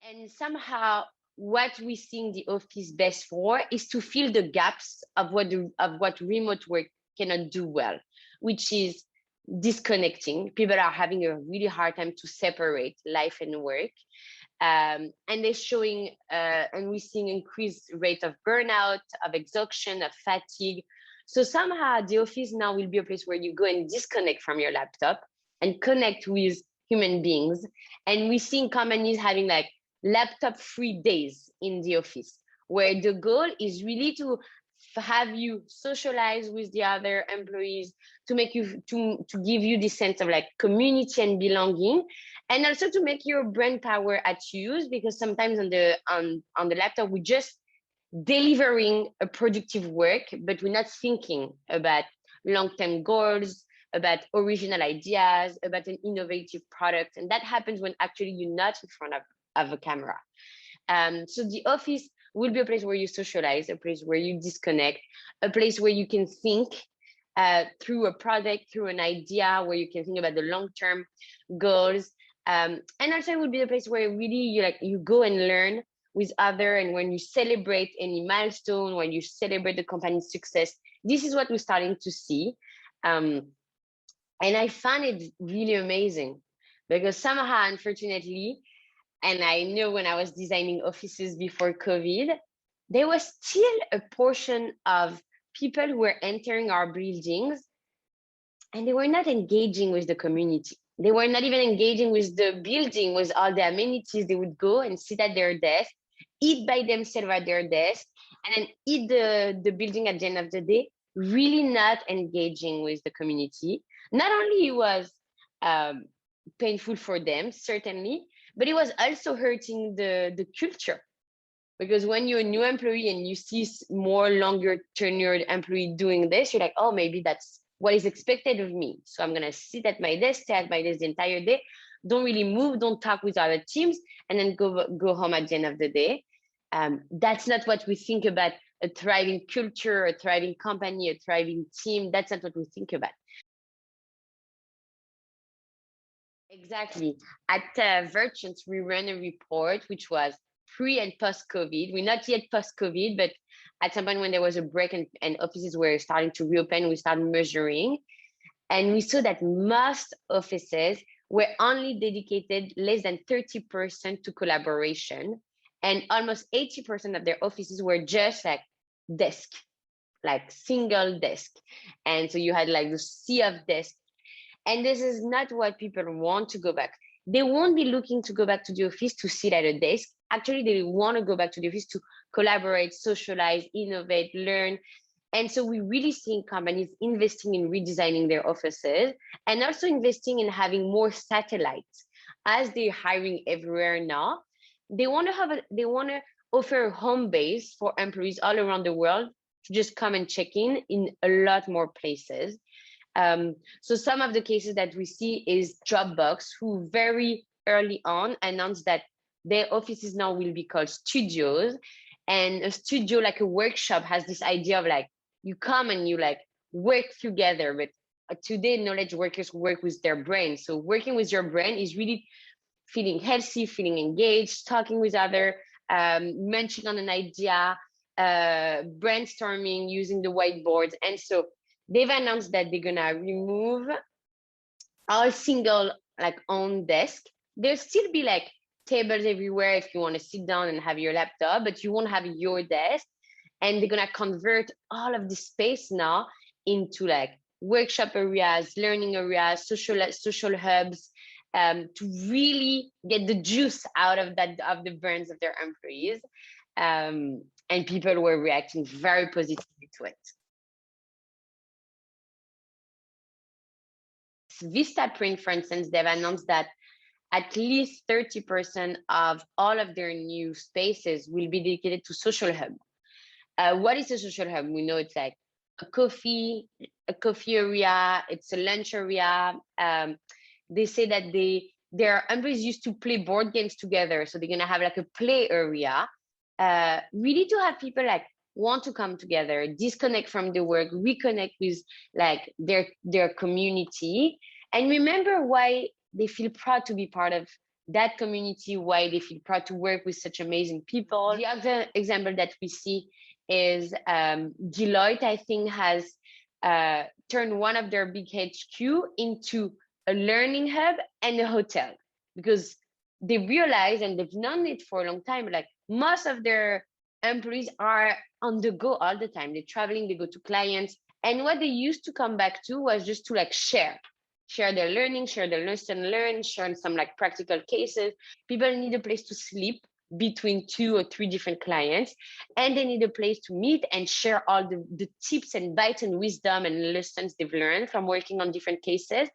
And somehow what we think the office best for is to fill the gaps of what remote work cannot do well, which is disconnecting. People are having a really hard time to separate life and work. And they're showing, and we're seeing increased rate of burnout, of exhaustion, of fatigue. So somehow the office now will be a place where you go and disconnect from your laptop and connect with human beings. And we're seeing companies having like laptop-free days in the office, where the goal is really to have you socialize with the other employees, to make you to give you this sense of like community and belonging, and also to make your brain power at use, because sometimes on the laptop we just delivering a productive work, but we're not thinking about long-term goals, about original ideas, about an innovative product. And that happens when actually you're not in front of a camera. So the office will be a place where you socialize, a place where you disconnect, a place where you can think through a product, through an idea, where you can think about the long-term goals. And also it would be a place where really you go and learn with other, and when you celebrate any milestone, when you celebrate the company's success. This is what we're starting to see. And I find it really amazing, because somehow, unfortunately, and I know when I was designing offices before COVID, there was still a portion of people who were entering our buildings and they were not engaging with the community. They were not even engaging with the building, with all the amenities. They would go and sit at their desk, eat by themselves at their desk, and then eat the building at the end of the day, really not engaging with the community. Not only it was painful for them, certainly, but it was also hurting the culture. Because when you're a new employee and you see more longer tenured employee doing this, you're like, oh, maybe that's what is expected of me. So I'm gonna sit at my desk, stay at my desk the entire day, don't really move, don't talk with other teams, and then go home at the end of the day. That's not what we think about a thriving culture, a thriving company, a thriving team. That's not what we think about. Exactly. At VergeSense, we ran a report which was pre and post-COVID. We're not yet post-COVID, but at some point when there was a break and offices were starting to reopen, we started measuring. And we saw that most offices were only dedicated less than 30% to collaboration. And almost 80% of their offices were just like desk, like single desk. And so you had like the sea of desks. And this is not what people want to go back. They won't be looking to go back to the office to sit at a desk. Actually, they want to go back to the office to collaborate, socialize, innovate, learn. And so we really see companies investing in redesigning their offices and also investing in having more satellites. As they're hiring everywhere now, they want to offer a home base for employees all around the world to just come and check in a lot more places. So some of the cases that we see is Dropbox, who very early on announced that their offices now will be called studios. And a studio, like a workshop, has this idea of like, you come and you like work together. But today, knowledge workers work with their brain. So working with your brain is really feeling healthy, feeling engaged, talking with other, munching on an idea, brainstorming, using the whiteboard. And so they've announced that they're gonna remove all single like own desk. There'll still be like tables everywhere if you want to sit down and have your laptop, but you won't have your desk. And they're gonna convert all of the space now into like workshop areas, learning areas, social hubs, to really get the juice out of the brains of their employees. And people were reacting very positively to it. Vistaprint, for instance, they've announced that at least 30% of all of their new spaces will be dedicated to social hub. What is a social hub? We know it's like a coffee area, it's a lunch area. They say that their employees used to play board games together, so they're gonna have like a play area, really to have people like want to come together, disconnect from the work, reconnect with like their community, and remember why they feel proud to be part of that community, why they feel proud to work with such amazing people. The other example that we see is Deloitte, I think, has turned one of their big HQ into a learning hub and a hotel, because they realize, and they've known it for a long time, like most of their employees are on the go all the time. They're traveling, they go to clients. And what they used to come back to was just to like share their learning, share their lesson learned, share some like practical cases. People need a place to sleep between 2 or 3 different clients, and they need a place to meet and share all the tips and bites and wisdom and lessons they've learned from working on different cases.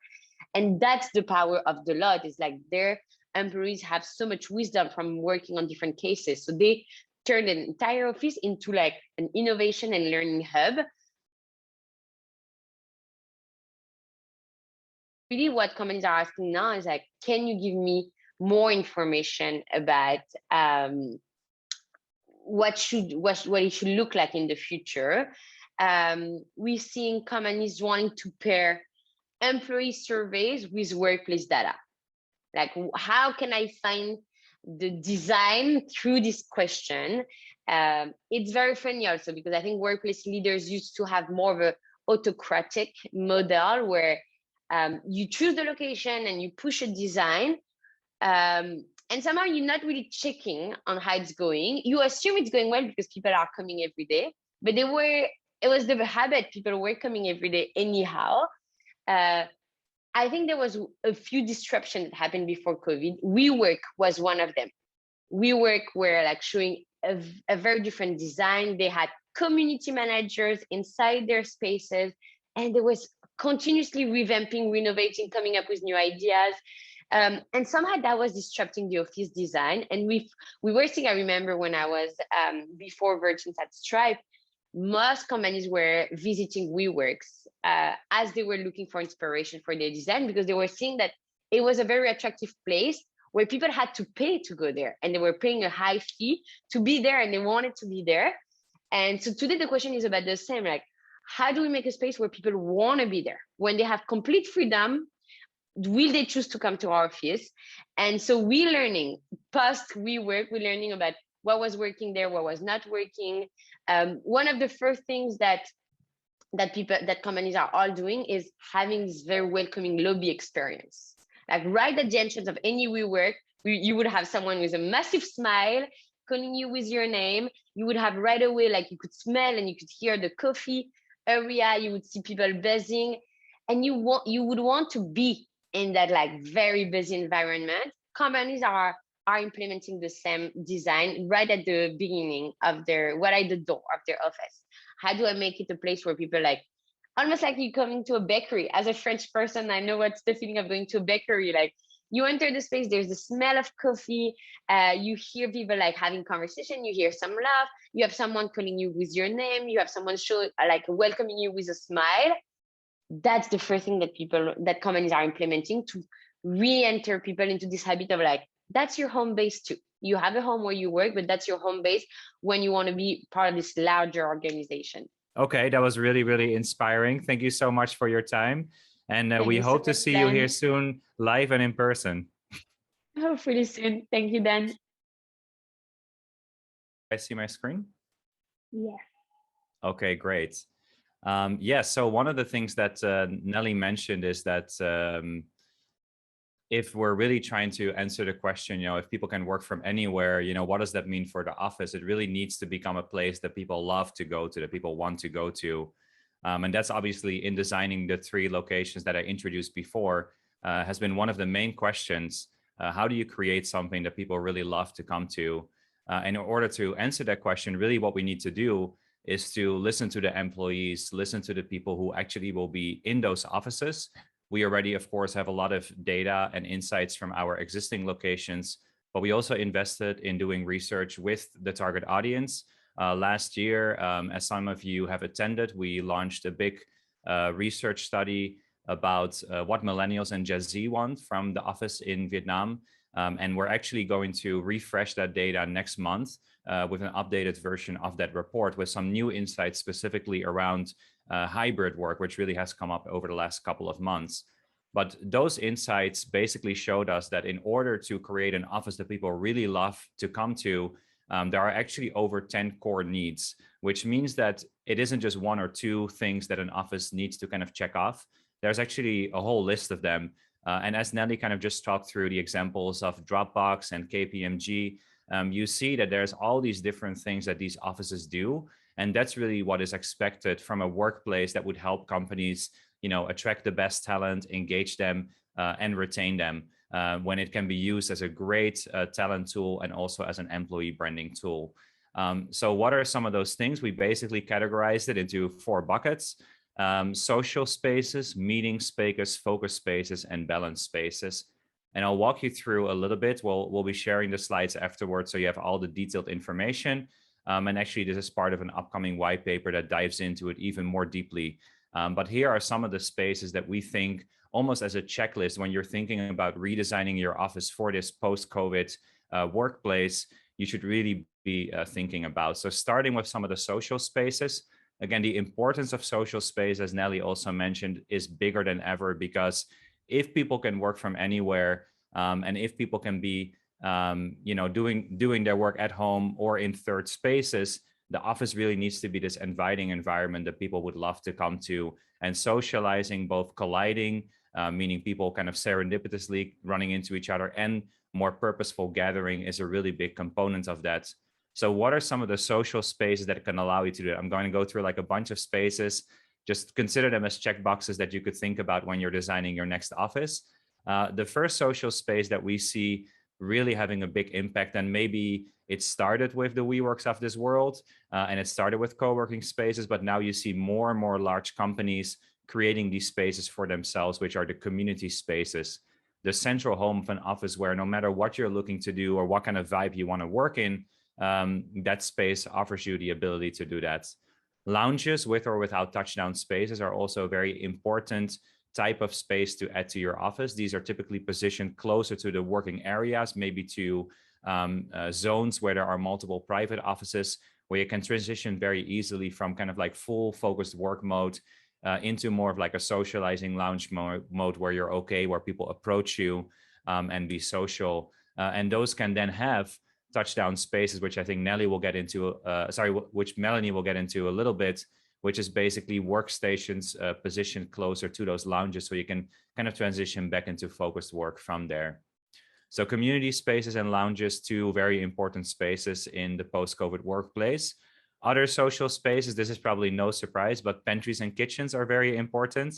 And that's the power of Deloitte, is like their employees have so much wisdom from working on different cases. So they turn an entire office into like an innovation and learning hub. Really what companies are asking now is like, can you give me more information about what it should look like in the future? We're seeing companies wanting to pair employee surveys with workplace data. Like, how can I find the design through this question? It's very funny also, because I think workplace leaders used to have more of an autocratic model where you choose the location and you push a design, and somehow you're not really checking on how it's going. You assume it's going well because people are coming every day, but it was the habit. People were coming every day anyhow. I think there was a few disruptions that happened before COVID. WeWork was one of them. WeWork were like showing a very different design. They had community managers inside their spaces, and there was continuously revamping, renovating, coming up with new ideas. And somehow that was disrupting the office design. And we were seeing, I remember when I was before VergeSense at Stripe, most companies were visiting WeWorks as they were looking for inspiration for their design, because they were seeing that it was a very attractive place where people had to pay to go there, and they were paying a high fee to be there, and they wanted to be there. And so today the question is about the same, like, how do we make a space where people want to be there? When they have complete freedom, will they choose to come to our office? And so we're learning, post WeWork, we're learning about what was working there, what was not working. One of the first things that companies are all doing is having this very welcoming lobby experience. Like right at the entrance of any WeWork, you would have someone with a massive smile calling you with your name. You would have right away, like you could smell and you could hear the coffee area. You would see people buzzing, and you would want to be in that like very busy environment. Companies are implementing the same design right at the beginning of right at the door of their office. How do I make it a place where people like, almost like you coming to a bakery? As a French person, I know what's the feeling of going to a bakery. Like you enter the space, there's the smell of coffee. You hear people like having conversation. You hear some laugh. You have someone calling you with your name. You have someone like welcoming you with a smile. That's the first thing that companies are implementing to re-enter people into this habit of like, that's your home base too. You have a home where you work, but that's your home base when you want to be part of this larger organization. Okay, that was really, really inspiring. Thank you so much for your time. And we hope to see you here soon, live and in person. Hopefully soon. Thank you, Dan. I see my screen? Yeah. Okay, great. So one of the things that Nellie mentioned is that if we're really trying to answer the question, if people can work from anywhere, what does that mean for the office? It really needs to become a place that people love to go to, that people want to go to. And that's obviously in designing the 3 locations that I introduced before, has been one of the main questions. How do you create something that people really love to come to? And in order to answer that question, really what we need to do is to listen to the employees, listen to the people who actually will be in those offices. We already, of course, have a lot of data and insights from our existing locations, but we also invested in doing research with the target audience. Last year, as some of you have attended, we launched a big research study about what millennials and Gen Z want from the office in Vietnam. And we're actually going to refresh that data next month with an updated version of that report with some new insights specifically around hybrid work, which really has come up over the last couple of months. But those insights basically showed us that in order to create an office that people really love to come to, there are actually over 10 core needs, which means that it isn't just one or two things that an office needs to kind of check off. There's actually a whole list of them. And as Nellie kind of just talked through the examples of Dropbox and KPMG, you see that there's all these different things that these offices do. And that's really what is expected from a workplace that would help companies, attract the best talent, engage them, and retain them, when it can be used as a great talent tool and also as an employee branding tool. So what are some of those things? We basically categorized it into 4 buckets: social spaces, meeting spaces, focus spaces, and balance spaces. And I'll walk you through a little bit. We'll be sharing the slides afterwards, so you have all the detailed information. And actually, this is part of an upcoming white paper that dives into it even more deeply. But here are some of the spaces that we think, almost as a checklist, when you're thinking about redesigning your office for this post-COVID workplace, you should really be thinking about. So starting with some of the social spaces. Again, the importance of social space, as Nellie also mentioned, is bigger than ever, because if people can work from anywhere, and if people can be doing their work at home or in third spaces, the office really needs to be this inviting environment that people would love to come to. And socializing, both colliding, meaning people kind of serendipitously running into each other, and more purposeful gathering, is a really big component of that. So what are some of the social spaces that can allow you to do it? I'm going to go through like a bunch of spaces. Just consider them as checkboxes that you could think about when you're designing your next office. The first social space that we see really having a big impact, and maybe it started with the WeWorks of this world, and it started with co-working spaces, but now you see more and more large companies creating these spaces for themselves, which are the community spaces, the central home of an office, where no matter what you're looking to do or what kind of vibe you want to work in, that space offers you the ability to do that. Lounges, with or without touchdown spaces, are also a very important type of space to add to your office. These are typically positioned closer to the working areas, maybe to zones where there are multiple private offices, where you can transition very easily from kind of like full focused work mode into more of like a socializing lounge mode, where you're okay, where people approach you and be social. And those can then have touchdown spaces, which I think Nellie will get into, which Melanie will get into a little bit, which is basically workstations positioned closer to those lounges, so you can kind of transition back into focused work from there. So community spaces and lounges, 2 very important spaces in the post-COVID workplace. Other social spaces, this is probably no surprise, but pantries and kitchens are very important.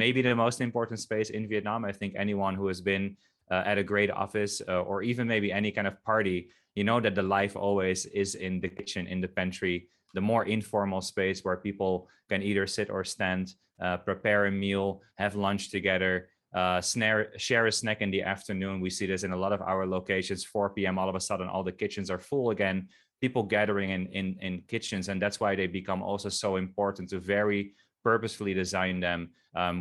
Maybe the most important space in Vietnam. I think anyone who has been at a great office or even maybe any kind of party, you know that the life always is in the kitchen, in the pantry, the more informal space where people can either sit or stand, prepare a meal, have lunch together, share a snack in the afternoon. We see this in a lot of our locations. 4 p.m. all of a sudden all the kitchens are full again, people gathering in kitchens, and that's why they become also so important to very purposefully design them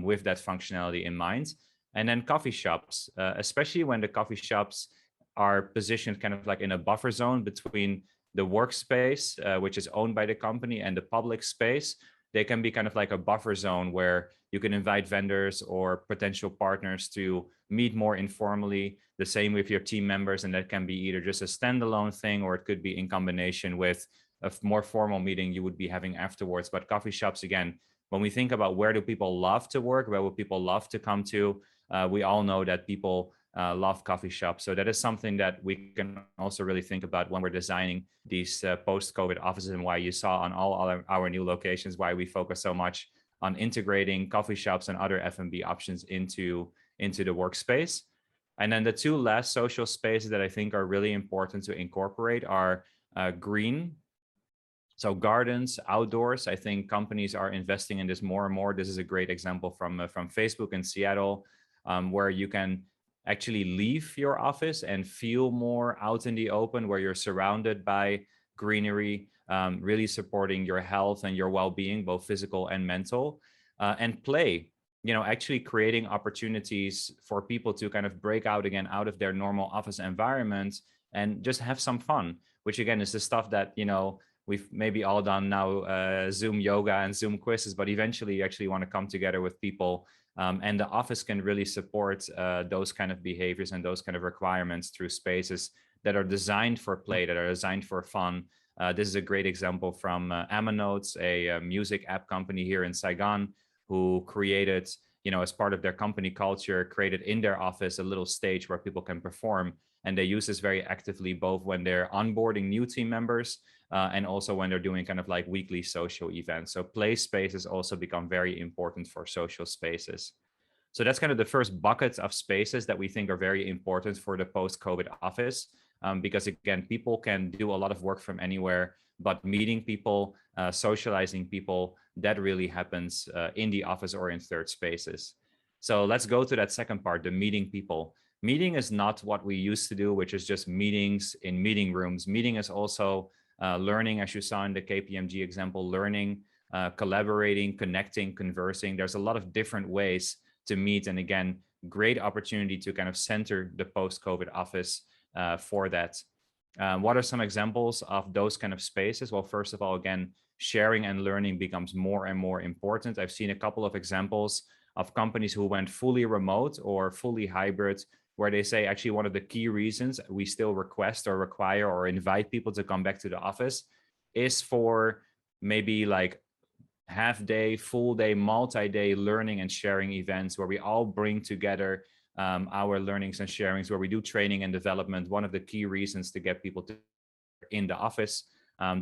with that functionality in mind. And then coffee shops, especially when the coffee shops are positioned kind of like in a buffer zone between the workspace, which is owned by the company, and the public space. They can be kind of like a buffer zone where you can invite vendors or potential partners to meet more informally, the same with your team members. And that can be either just a standalone thing, or it could be in combination with a more formal meeting you would be having afterwards. But coffee shops, again, when we think about where do people love to work, where would people love to come to, we all know that people love coffee shops. So that is something that we can also really think about when we're designing these post-COVID offices, and why you saw on all our new locations, why we focus so much on integrating coffee shops and other F&B options into the workspace. And then the 2 last social spaces that I think are really important to incorporate are green. So gardens, outdoors. I think companies are investing in this more and more. This is a great example from Facebook in Seattle, where you can actually leave your office and feel more out in the open, where you're surrounded by greenery, really supporting your health and your well-being, both physical and mental, and play, actually creating opportunities for people to kind of break out again out of their normal office environment and just have some fun, which again is the stuff that, we've maybe all done now Zoom yoga and Zoom quizzes, but eventually you actually want to come together with people. And the office can really support those kind of behaviors and those kind of requirements through spaces that are designed for play, that are designed for fun. This is a great example from Amanotes, a music app company here in Saigon, who created, as part of their company culture, created in their office a little stage where people can perform. And they use this very actively, both when they're onboarding new team members and also when they're doing kind of like weekly social events. So play spaces also become very important for social spaces. So that's kind of the first bucket of spaces that we think are very important for the post-COVID office. Because again, people can do a lot of work from anywhere, but meeting people, socializing people, that really happens in the office or in third spaces. So let's go to that second part, the meeting people. Meeting is not what we used to do, which is just meetings in meeting rooms. Meeting is also learning, as you saw in the KPMG example, learning, collaborating, connecting, conversing. There's a lot of different ways to meet. And again, great opportunity to kind of center the post-COVID office for that. What are some examples of those kind of spaces? Well, first of all, again, sharing and learning becomes more and more important. I've seen a couple of examples of companies who went fully remote or fully hybrid, where they say actually one of the key reasons we still request or require or invite people to come back to the office is for maybe like half day, full day, multi-day learning and sharing events where we all bring together our learnings and sharings, where we do training and development. One of the key reasons to get people to in the office.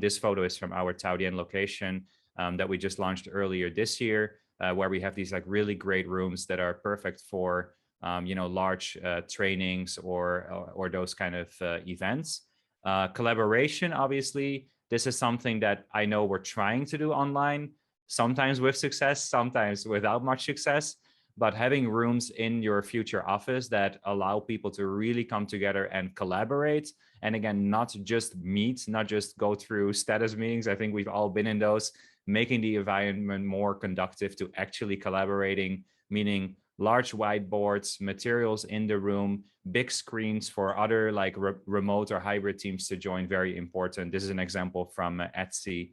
This photo is from our Taoyuan location that we just launched earlier this year, where we have these like really great rooms that are perfect for large trainings or those kind of events. Collaboration, obviously, this is something that I know we're trying to do online, sometimes with success, sometimes without much success. But having rooms in your future office that allow people to really come together and collaborate, and again, not just meet, not just go through status meetings. I think we've all been in those, making the environment more conductive to actually collaborating, meaning large whiteboards, materials in the room, big screens for other like remote or hybrid teams to join, very important. This is an example from Etsy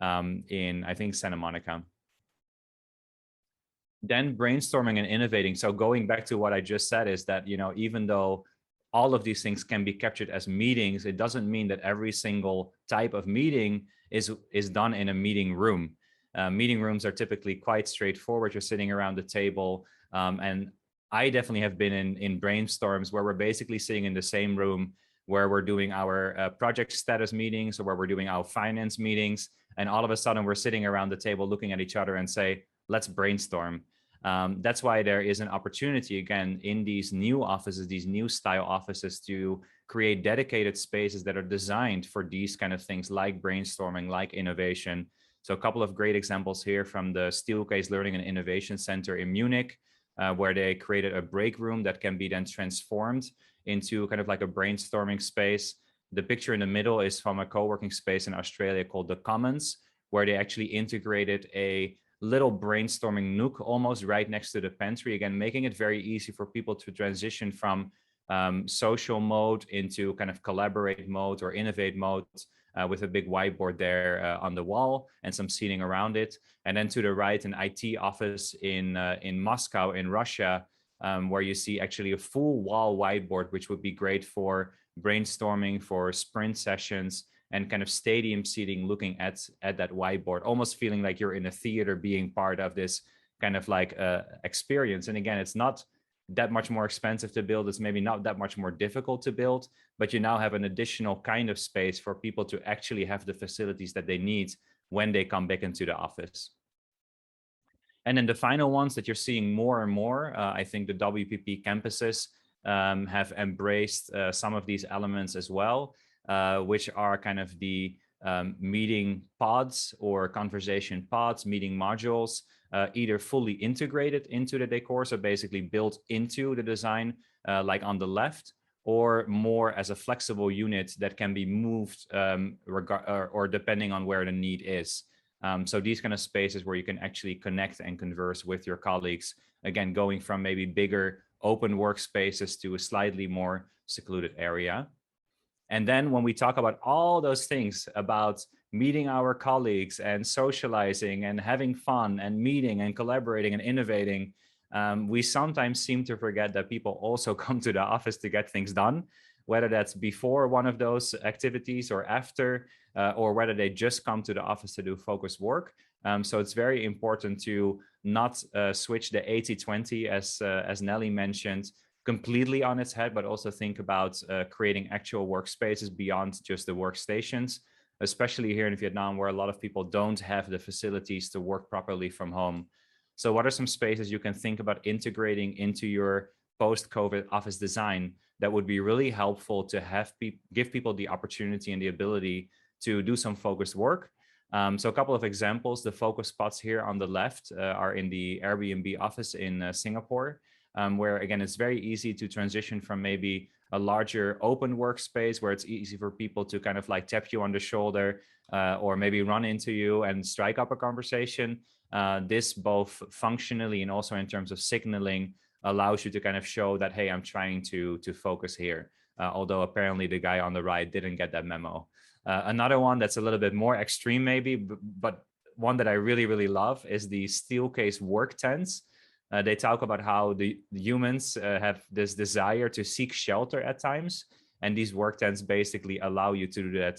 in, I think, Santa Monica. Then brainstorming and innovating. So going back to what I just said is that, even though all of these things can be captured as meetings, it doesn't mean that every single type of meeting is done in a meeting room. Meeting rooms are typically quite straightforward. You're sitting around the table. And I definitely have been in brainstorms where we're basically sitting in the same room, where we're doing our project status meetings or where we're doing our finance meetings. And all of a sudden we're sitting around the table looking at each other and say, let's brainstorm. That's why there is an opportunity, again, in these new offices, these new style offices, to create dedicated spaces that are designed for these kind of things like brainstorming, like innovation. So a couple of great examples here from the Steelcase Learning and Innovation Center in Munich, where they created a break room that can be then transformed into kind of like a brainstorming space. The picture in the middle is from a co-working space in Australia called The Commons, where they actually integrated a little brainstorming nook almost right next to the pantry, again, making it very easy for people to transition from social mode into kind of collaborate mode or innovate mode, with a big whiteboard there on the wall and some seating around it. And then to the right, an IT office in Moscow in Russia, where you see actually a full wall whiteboard, which would be great for brainstorming, for sprint sessions, and kind of stadium seating, looking at that whiteboard, almost feeling like you're in a theater being part of this kind of like experience. And again, it's not that much more expensive to build. It's maybe not that much more difficult to build, but you now have an additional kind of space for people to actually have the facilities that they need when they come back into the office. And then the final ones that you're seeing more and more, I think the WPP campuses have embraced some of these elements as well, which are kind of the meeting pods or conversation pods, meeting modules, either fully integrated into the decor, so basically built into the design, like on the left, or more as a flexible unit that can be moved or depending on where the need is. So these kind of spaces where you can actually connect and converse with your colleagues, again, going from maybe bigger open workspaces to a slightly more secluded area. And then when we talk about all those things about meeting our colleagues and socializing and having fun and meeting and collaborating and innovating, we sometimes seem to forget that people also come to the office to get things done, whether that's before one of those activities or after, or whether they just come to the office to do focused work. So it's very important to not switch the 80-20, as Nellie mentioned, completely on its head, but also think about creating actual workspaces beyond just the workstations, especially here in Vietnam, where a lot of people don't have the facilities to work properly from home. So what are some spaces you can think about integrating into your post-COVID office design that would be really helpful to have give people the opportunity and the ability to do some focused work? So a couple of examples. The focus spots here on the left are in the Airbnb office in Singapore, where again, it's very easy to transition from maybe a larger open workspace where it's easy for people to kind of like tap you on the shoulder or maybe run into you and strike up a conversation. This both functionally and also in terms of signaling allows you to kind of show that, hey, I'm trying to focus here. Although apparently the guy on the right didn't get that memo. Another one that's a little bit more extreme maybe, but one that I really, really love is the steel case work tents. They talk about how the humans have this desire to seek shelter at times. And these work tents basically allow you to do that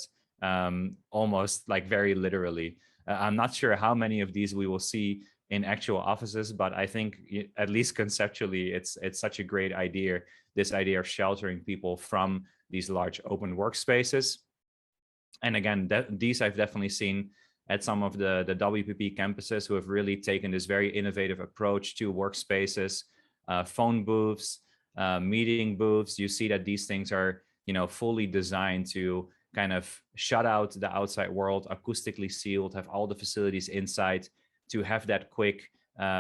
almost like very literally. I'm not sure how many of these we will see in actual offices, but I think at least conceptually, it's such a great idea, this idea of sheltering people from these large open workspaces. And again, these I've definitely seen at some of the WPP campuses who have really taken this very innovative approach to workspaces, phone booths, meeting booths. You see that these things are, fully designed to kind of shut out the outside world, acoustically sealed, have all the facilities inside to have that quick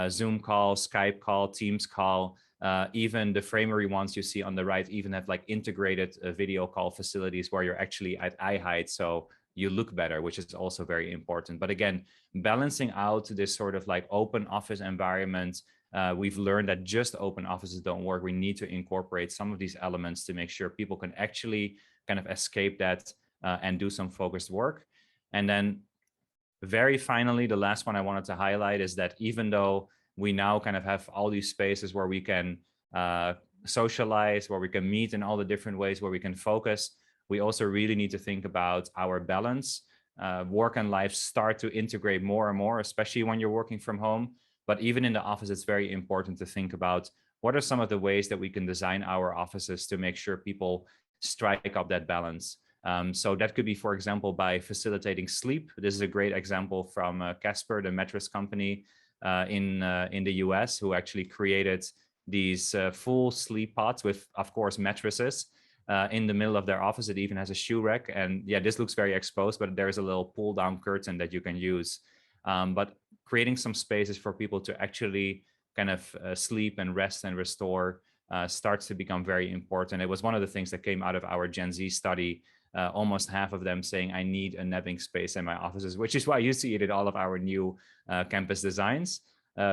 Zoom call, Skype call, Teams call. Even the framery ones you see on the right even have like integrated video call facilities where you're actually at eye height, so you look better, which is also very important. But again, balancing out this sort of like open office environment, we've learned that just open offices don't work. We need to incorporate some of these elements to make sure people can actually kind of escape that and do some focused work. And then very finally, the last one I wanted to highlight is that even though we now kind of have all these spaces where we can socialize, where we can meet in all the different ways, where we can focus, we also really need to think about our balance. Work and life start to integrate more and more, especially when you're working from home. But even in the office, it's very important to think about what are some of the ways that we can design our offices to make sure people strike up that balance. So that could be, for example, by facilitating sleep. This is a great example from Casper, the mattress company in the US, who actually created these full sleep pods with, of course, mattresses in the middle of their office. It even has a shoe rack. And yeah, this looks very exposed, but there's a little pull down curtain that you can use. But creating some spaces for people to actually kind of sleep and rest and restore starts to become very important. It was one of the things that came out of our Gen Z study. Almost half of them saying, I need a napping space in my offices, which is why you see it in all of our new campus designs.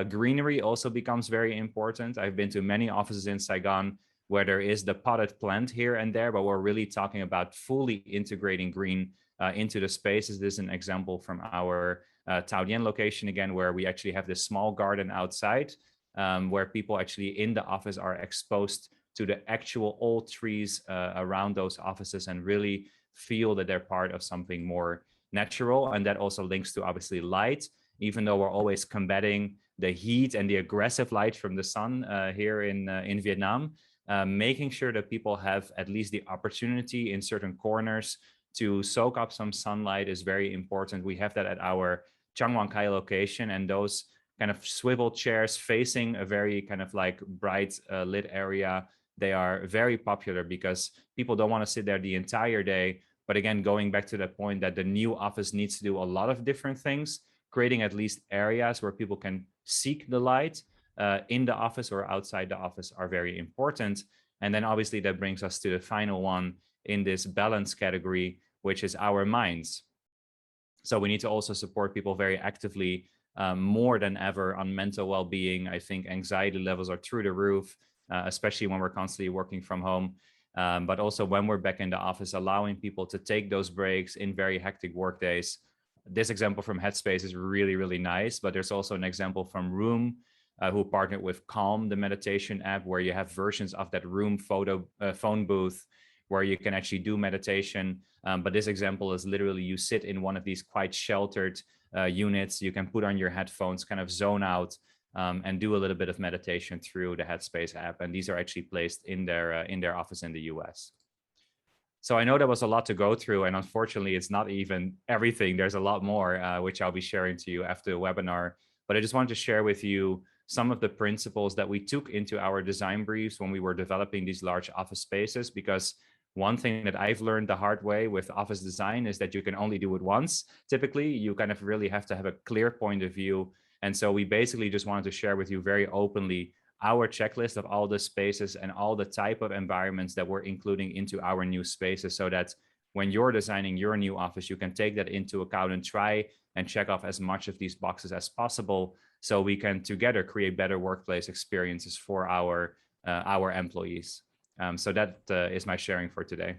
Greenery also becomes very important. I've been to many offices in Saigon where there is the potted plant here and there, but we're really talking about fully integrating green into the spaces. This is an example from our Tao Dien location again, where we actually have this small garden outside where people actually in the office are exposed to the actual old trees around those offices and really feel that they're part of something more natural. And that also links to obviously light, even though we're always combating the heat and the aggressive light from the sun here in Vietnam, making sure that people have at least the opportunity in certain corners to soak up some sunlight is very important. We have that at our Chang Wang Kai location, and those kind of swivel chairs facing a very kind of like bright lit area, they are very popular because people don't want to sit there the entire day. But again, going back to the point that the new office needs to do a lot of different things, creating at least areas where people can seek the light in the office or outside the office are very important. And then obviously that brings us to the final one in this balance category, which is our minds. So we need to also support people very actively, more than ever, on mental well-being. I think anxiety levels are through the roof, especially when we're constantly working from home. But also when we're back in the office, allowing people to take those breaks in very hectic work days This example from Headspace is really, really nice, but there's also an example from Room, who partnered with Calm, the meditation app, where you have versions of that Room phone booth where you can actually do meditation. But this example is literally you sit in one of these quite sheltered units. You can put on your headphones, kind of zone out, and do a little bit of meditation through the Headspace app. And these are actually placed in their office in the US. So I know that was a lot to go through, and unfortunately, it's not even everything. There's a lot more, which I'll be sharing to you after the webinar. But I just wanted to share with you some of the principles that we took into our design briefs when we were developing these large office spaces, because one thing that I've learned the hard way with office design is that you can only do it once. Typically, you kind of really have to have a clear point of view. And so we basically just wanted to share with you very openly our checklist of all the spaces and all the type of environments that we're including into our new spaces, so that when you're designing your new office, you can take that into account and try and check off as much of these boxes as possible, so we can together create better workplace experiences for our employees. So that is my sharing for today.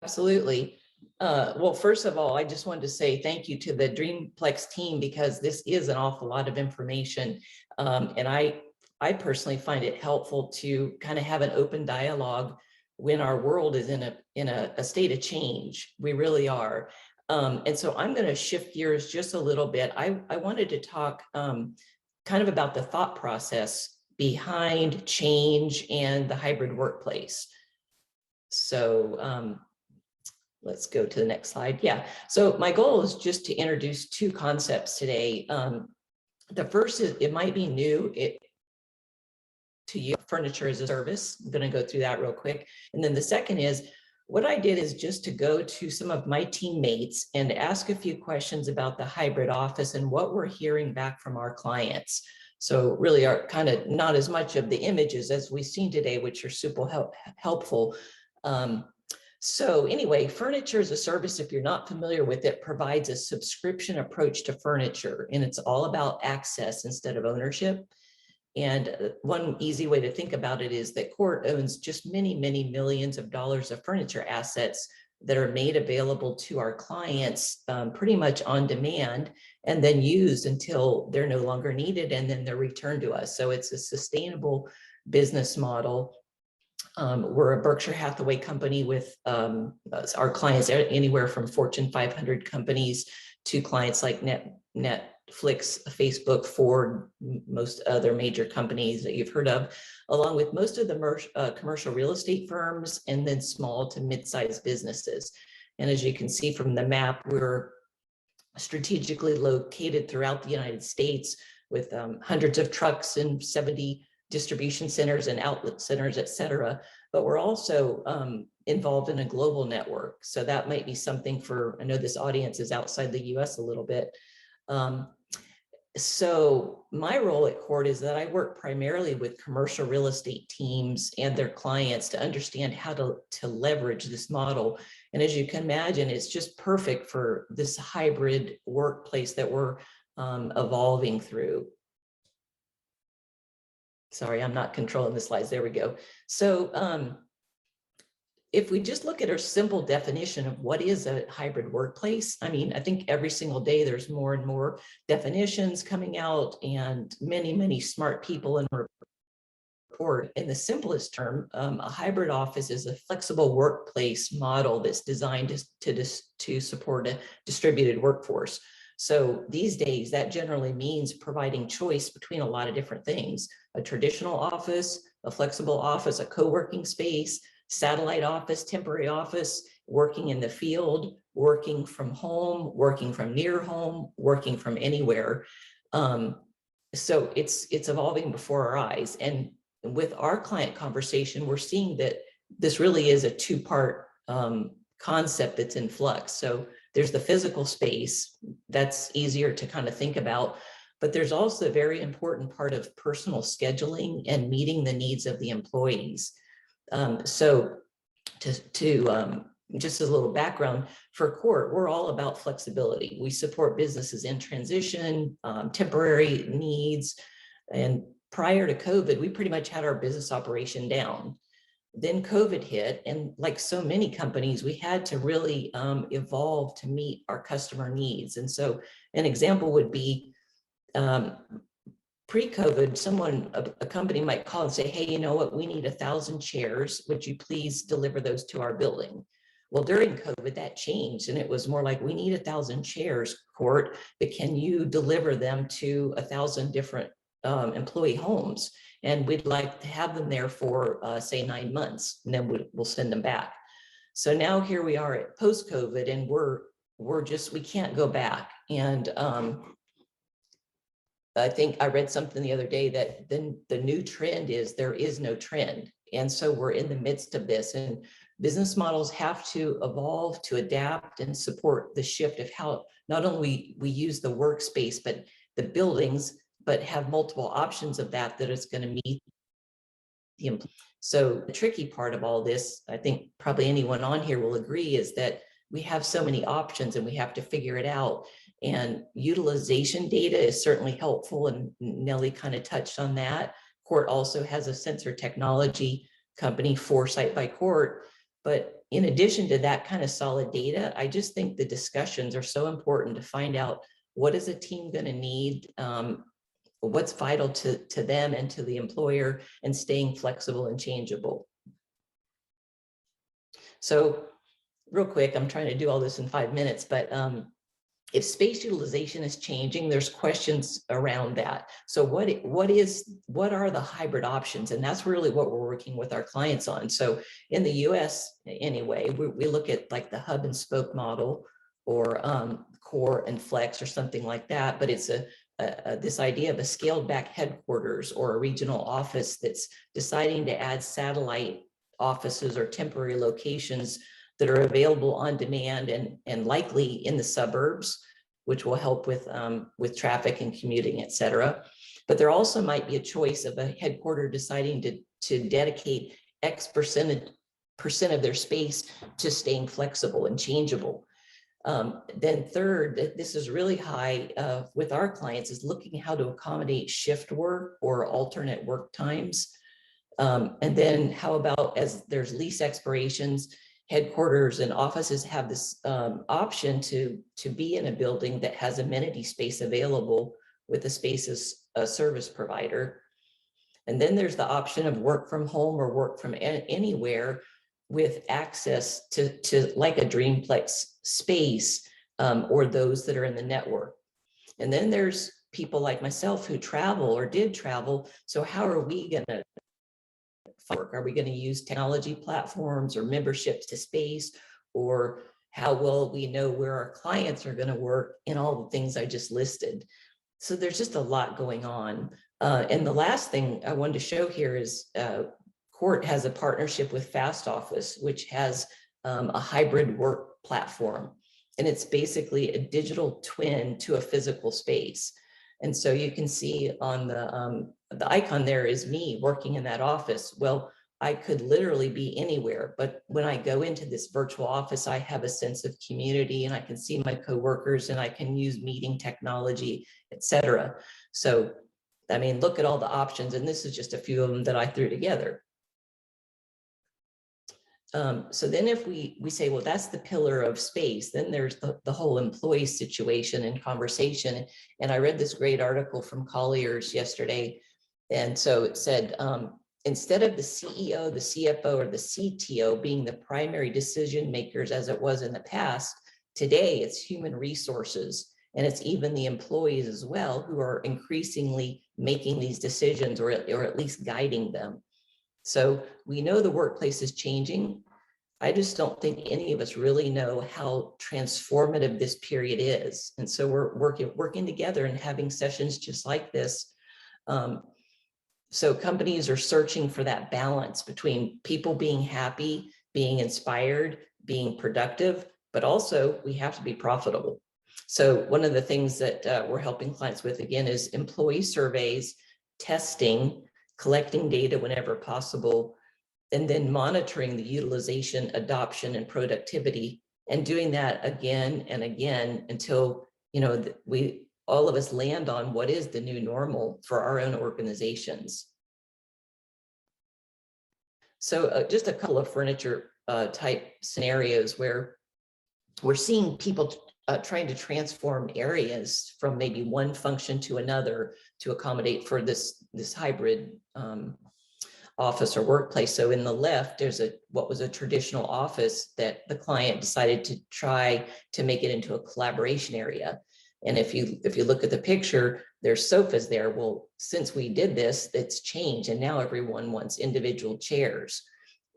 Absolutely. Well, first of all, I just wanted to say thank you to the Dreamplex team, because this is an awful lot of information. And I personally find it helpful to kind of have an open dialogue when our world is in a state of change. We really are. And so I'm going to shift gears just a little bit. I wanted to talk kind of about the thought process behind change and the hybrid workplace. So let's go to the next slide. Yeah, so my goal is just to introduce two concepts today. The first is, it might be new to you, furniture as a service. I'm going to go through that real quick. And then the second is, what I did is just to go to some of my teammates and ask a few questions about the hybrid office and what we're hearing back from our clients. So really are kind of not as much of the images as we've seen today, which are super helpful. So anyway, furniture as a service, if you're not familiar with it, provides a subscription approach to furniture, and it's all about access instead of ownership. And one easy way to think about it is that CORT owns just many, many millions of dollars of furniture assets that are made available to our clients pretty much on demand, and then used until they're no longer needed, and then they're returned to us. So it's a sustainable businnet model. We're a Berkshire Hathaway company with our clients anywhere from Fortune 500 companies to clients like Netflix, Facebook, Ford, most other major companies that you've heard of, along with most of the commercial real estate firms, and then small to mid-sized businesses. And as you can see from the map, we're strategically located throughout the United States with hundreds of trucks and 70 distribution centers and outlet centers, et cetera. But we're also involved in a global network. So that might be something for, I know this audience is outside the US a little bit. So my role at CORT is that I work primarily with commercial real estate teams and their clients to understand how to leverage this model. And as you can imagine, it's just perfect for this hybrid workplace that we're evolving through. Sorry, I'm not controlling the slides. There we go. So if we just look at our simple definition of what is a hybrid workplace, I mean, I think every single day there's more and more definitions coming out and many, many smart people in report. In the simplest term, a hybrid office is a flexible workplace model that's designed to support a distributed workforce. So these days, that generally means providing choice between a lot of different things: a traditional office, a flexible office, a co-working space, satellite office, temporary office, working in the field, working from home, working from near home, working from anywhere. So it's evolving before our eyes. And with our client conversation, we're seeing that this really is a two-part concept that's in flux. So there's the physical space that's easier to kind of think about, but there's also a very important part of personal scheduling and meeting the needs of the employees. So just as a little background for CORT, we're all about flexibility. We support businesses in transition, temporary needs. And prior to COVID, we pretty much had our business operation down. Then COVID hit, and like so many companies, we had to really evolve to meet our customer needs. And so an example would be pre-COVID, a company might call and say, hey, you know what, we need 1,000 chairs. Would you please deliver those to our building? Well, during COVID, that changed, and it was more like, we need 1,000 chairs, CORT, but can you deliver them to 1,000 different employee homes? And we'd like to have them there for, say, 9 months, and then we'll send them back. So now here we are at post-COVID, and we can't go back. And I think I read something the other day that then the new trend is there is no trend. And so we're in the midst of this, and business models have to evolve to adapt and support the shift of how not only we use the workspace, but the buildings, but have multiple options of that is going to meet the employee. So the tricky part of all this, I think probably anyone on here will agree, is that we have so many options and we have to figure it out. And utilization data is certainly helpful, and Nellie kind of touched on that. CORT also has a sensor technology company, Foresight by CORT. But in addition to that kind of solid data, I just think the discussions are so important to find out, what is a team going to need, what's vital to them and to the employer, and staying flexible and changeable. So real quick, I'm trying to do all this in 5 minutes, but if space utilization is changing, there's questions around that. So what are the hybrid options? And that's really what we're working with our clients on. So in the US anyway, we look at like the hub and spoke model, or core and flex, or something like that. But it's this idea of a scaled back headquarters or a regional office that's deciding to add satellite offices or temporary locations that are available on demand and likely in the suburbs, which will help with traffic and commuting, et cetera. But there also might be a choice of a headquarter deciding to dedicate X percent of their space to staying flexible and changeable. Then third, this is really high with our clients, is looking how to accommodate shift work or alternate work times. And then how about, as there's lease expirations, headquarters and offices have this option to be in a building that has amenity space available with the space as a service provider. And then there's the option of work from home or work from anywhere with access to like a Dreamplex space, or those that are in the network. And then there's people like myself who travel or did travel. So how are we going to work? Are we going to use technology platforms or memberships to space, or how will we know where our clients are going to work, and all the things I just listed. So there's just a lot going on. And the last thing I wanted to show here is CORT has a partnership with Fast Office, which has a hybrid work platform. And it's basically a digital twin to a physical space. And so you can see on the icon there is me working in that office. Well, I could literally be anywhere, but when I go into this virtual office, I have a sense of community, and I can see my coworkers, and I can use meeting technology, etc. So, I mean, look at all the options, and this is just a few of them that I threw together. So then if we say, well, that's the pillar of space, then there's the whole employee situation and conversation. And I read this great article from Collier's yesterday. And so it said, instead of the CEO, the CFO, or the CTO being the primary decision makers as it was in the past, today it's human resources, and it's even the employees as well who are increasingly making these decisions, or at least guiding them. So we know the workplace is changing. I just don't think any of us really know how transformative this period is. And so we're working together and having sessions just like this. So companies are searching for that balance between people being happy, being inspired, being productive, but also we have to be profitable. So one of the things that we're helping clients with, again, is employee surveys, testing, collecting data whenever possible, and then monitoring the utilization, adoption, and productivity, and doing that again and again until, you know, all of us land on what is the new normal for our own organizations. So just a couple of furniture type scenarios where we're seeing people trying to transform areas from maybe one function to another to accommodate for this hybrid office or workplace. So in the left, there's what was a traditional office that the client decided to try to make it into a collaboration area. And if you look at the picture, there's sofas there. Well, since we did this, it's changed, and now everyone wants individual chairs.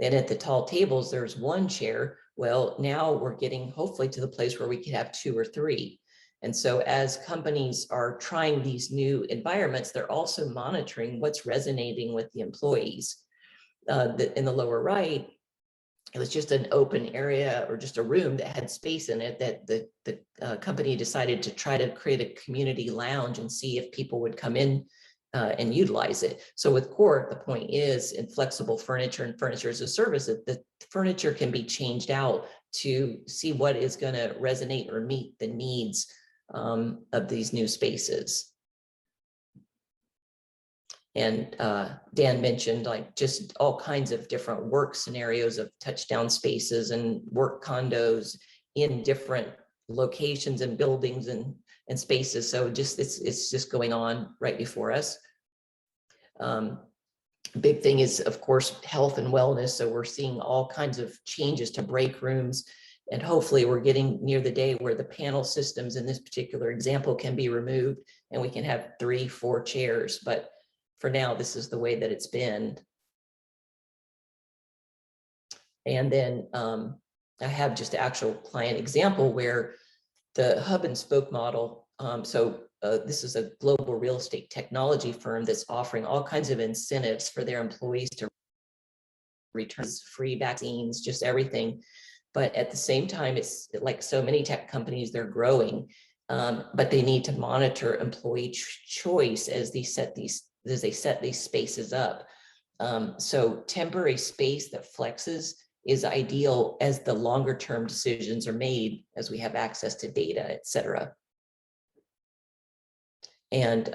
And at the tall tables, there's one chair. Well, now we're getting hopefully to the place where we can have 2 or 3. And so as companies are trying these new environments, they're also monitoring what's resonating with the employees. In the lower right, it was just an open area or just a room that had space in it that the company decided to try to create a community lounge and see if people would come in and utilize it. So with CORT, the point is in flexible furniture and furniture as a service, that the furniture can be changed out to see what is going to resonate or meet the needs of these new spaces. And Dan mentioned like just all kinds of different work scenarios of touchdown spaces and work condos in different locations and buildings and spaces. So just it's just going on right before us. Big thing is, of course, health and wellness. So we're seeing all kinds of changes to break rooms. And hopefully we're getting near the day where the panel systems in this particular example can be removed and we can have 3, 4 chairs. But for now, this is the way that it's been. And then I have just an actual client example where the hub and spoke model. This is a global real estate technology firm that's offering all kinds of incentives for their employees to return free vaccines, just everything. But at the same time, it's like so many tech companies, they're growing, but they need to monitor employee choice as they set these spaces up. So temporary space that flexes is ideal as the longer term decisions are made as we have access to data, et cetera. And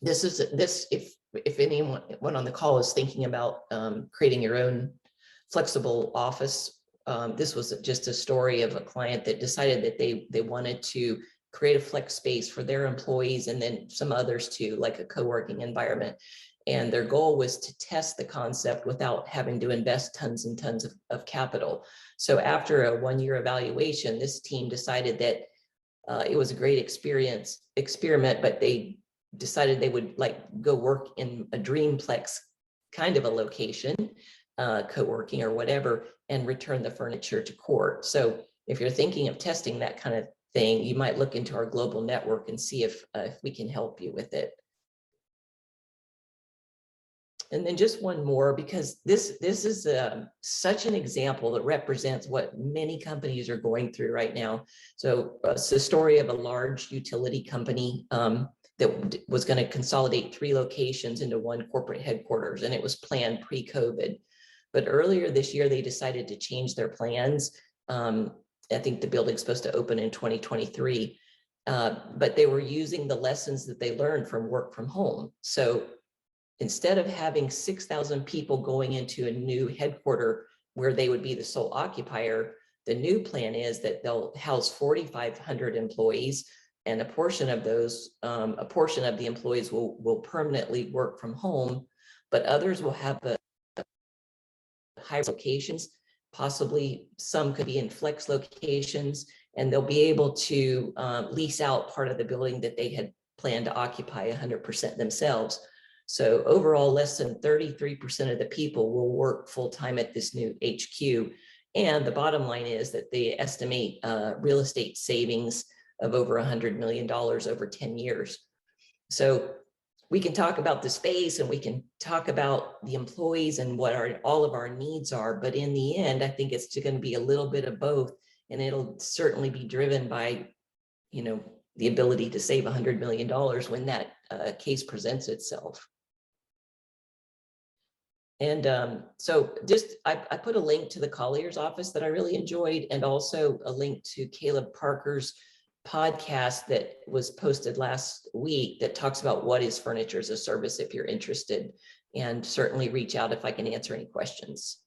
if anyone on the call is thinking about creating your own flexible office, this was just a story of a client that decided that they wanted to create a flex space for their employees and then some others too, like a co-working environment. And their goal was to test the concept without having to invest tons and tons of capital. So after a 1-year evaluation, this team decided that it was a great experiment, but they decided they would go work in a Dreamplex kind of a location, co-working or whatever, and return the furniture to CORT. So if you're thinking of testing that kind of thing, you might look into our global network and see if we can help you with it. And then just one more, because this is such an example that represents what many companies are going through right now. So it's the story of a large utility company that was going to consolidate 3 locations into one corporate headquarters, and it was planned pre-COVID. But earlier this year, they decided to change their plans. I think the building's supposed to open in 2023, but they were using the lessons that they learned from work from home. So instead of having 6,000 people going into a new headquarter where they would be the sole occupier, the new plan is that they'll house 4,500 employees, and a portion of those, a portion of the employees will permanently work from home, but others will have a high locations, possibly some could be in flex locations, and they'll be able to lease out part of the building that they had planned to occupy 100% themselves. So overall, less than 33% of the people will work full-time at this new HQ. And the bottom line is that they estimate real estate savings of over $100 million over 10 years. So we can talk about the space and we can talk about the employees and what all of our needs are. But in the end, I think it's going to be a little bit of both. And it'll certainly be driven by, you know, the ability to save $100 million when that case presents itself. And so just, I put a link to the Collier's office that I really enjoyed, and also a link to Caleb Parker's podcast that was posted last week that talks about what is furniture as a service if you're interested, and certainly reach out if I can answer any questions.